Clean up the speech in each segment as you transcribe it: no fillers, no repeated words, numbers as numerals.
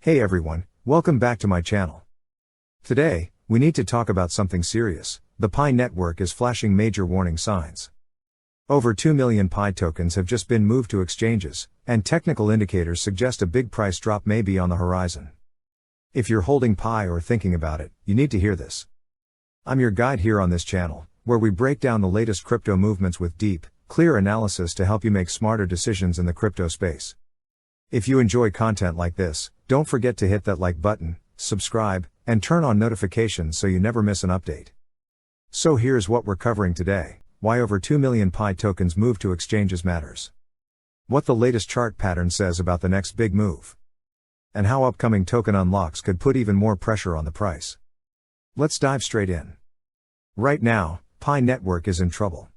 Hey everyone, welcome back to my channel. Today, we need to talk about something serious. The Pi network is flashing major warning signs. Over 2 million Pi tokens have just been moved to exchanges, and technical indicators suggest a big price drop may be on the horizon. If you're holding Pi or thinking about it, you need to hear this. I'm your guide here on this channel, where we break down the latest crypto movements with deep, clear analysis to help you make smarter decisions in the crypto space. If you enjoy content like this, don't forget to hit that like button, subscribe, and turn on notifications so you never miss an update. So here's what we're covering today: why over 2 million Pi tokens move to exchanges matters, what the latest chart pattern says about the next big move, and how upcoming token unlocks could put even more pressure on the price. Let's dive straight in. Right now, Pi network is in trouble.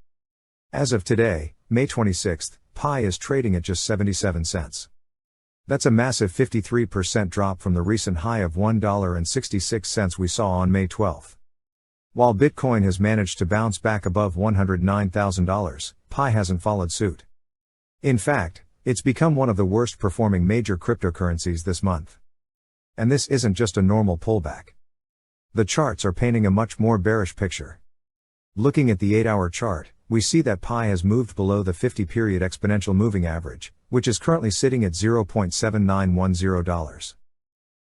As of today, May 26th, Pi is trading at just 77 cents. That's a massive 53% drop from the recent high of $1.66 we saw on May 12th. While Bitcoin has managed to bounce back above $109,000, Pi hasn't followed suit. In fact, it's become one of the worst performing major cryptocurrencies this month. And this isn't just a normal pullback. The charts are painting a much more bearish picture. Looking at the 8-hour chart, we see that Pi has moved below the 50-period exponential moving average, which is currently sitting at $0.7910.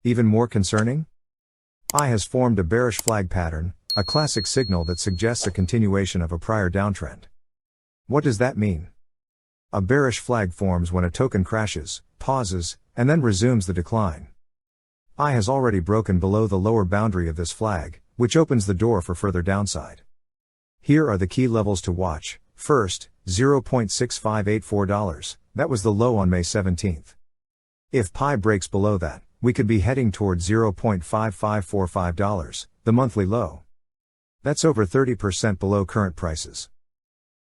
Even more concerning? Pi has formed a bearish flag pattern, a classic signal that suggests a continuation of a prior downtrend. What does that mean? A bearish flag forms when a token crashes, pauses, and then resumes the decline. Pi has already broken below the lower boundary of this flag, which opens the door for further downside. Here are the key levels to watch. First, $0.6584. That was the low on May 17th. If Pi breaks below that, we could be heading towards $0.5545, the monthly low. That's over 30% below current prices.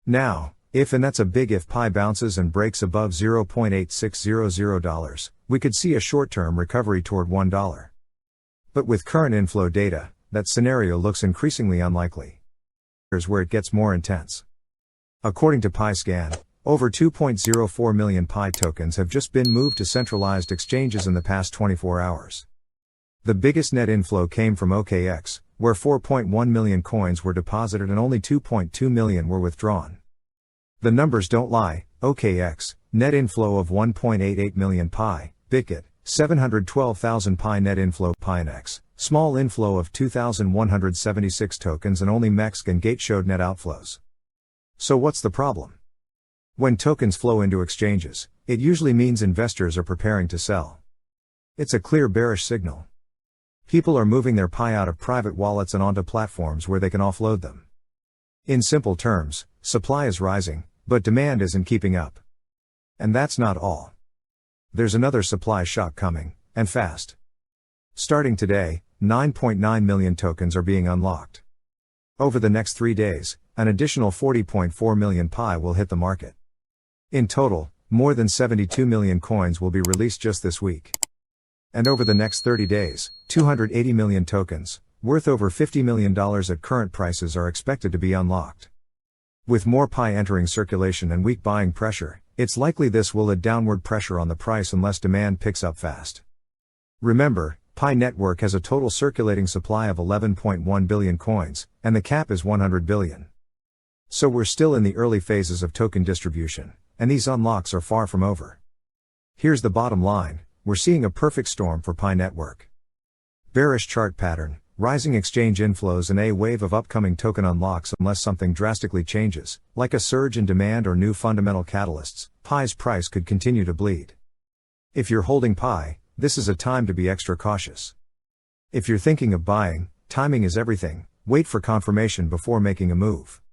Now, if, and that's a big if, Pi bounces and breaks above $0.8600, we could see a short-term recovery toward $1. But with current inflow data, that scenario looks increasingly unlikely. Here's where it gets more intense. According to PiScan, over 2.04 million Pi tokens have just been moved to centralized exchanges in the past 24 hours. The biggest net inflow came from OKX, where 4.1 million coins were deposited and only 2.2 million were withdrawn. The numbers don't lie. OKX, net inflow of 1.88 million Pi, Bitget, 712,000 Pi net inflow, PiNX, small inflow of 2,176 tokens, and only MEXC and Gate showed net outflows. So what's the problem? When tokens flow into exchanges, it usually means investors are preparing to sell. It's a clear bearish signal. People are moving their Pi out of private wallets and onto platforms where they can offload them. In simple terms, supply is rising, but demand isn't keeping up. And that's not all. There's another supply shock coming, and fast. Starting today, 9.9 million tokens are being unlocked. Over the next 3 days, an additional 40.4 million Pi will hit the market. In total, more than 72 million coins will be released just this week. And over the next 30 days, 280 million tokens, worth over $50 million at current prices, are expected to be unlocked. With more Pi entering circulation and weak buying pressure, it's likely this will add downward pressure on the price unless demand picks up fast. Remember, Pi network has a total circulating supply of 11.1 billion coins, and the cap is 100 billion. So we're still in the early phases of token distribution, and these unlocks are far from over. Here's the bottom line: we're seeing a perfect storm for Pi network. Bearish chart pattern, rising exchange inflows, and a wave of upcoming token unlocks. Unless something drastically changes, like a surge in demand or new fundamental catalysts, Pi's price could continue to bleed. If you're holding Pi, this is a time to be extra cautious. If you're thinking of buying, timing is everything. Wait for confirmation before making a move.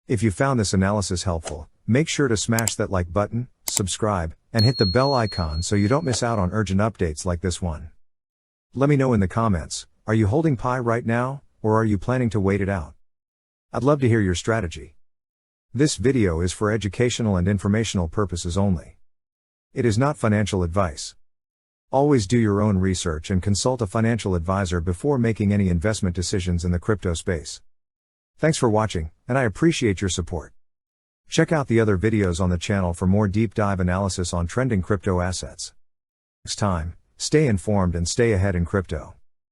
If you found this analysis helpful, make sure to smash that like button, subscribe, and hit the bell icon so you don't miss out on urgent updates like this one. Let me know in the comments, are you holding Pi right now, or are you planning to wait it out? I'd love to hear your strategy. This video is for educational and informational purposes only. It is not financial advice. Always do your own research and consult a financial advisor before making any investment decisions in the crypto space. Thanks for watching, and I appreciate your support. Check out the other videos on the channel for more deep dive analysis on trending crypto assets. Next time, Stay informed and stay ahead in crypto.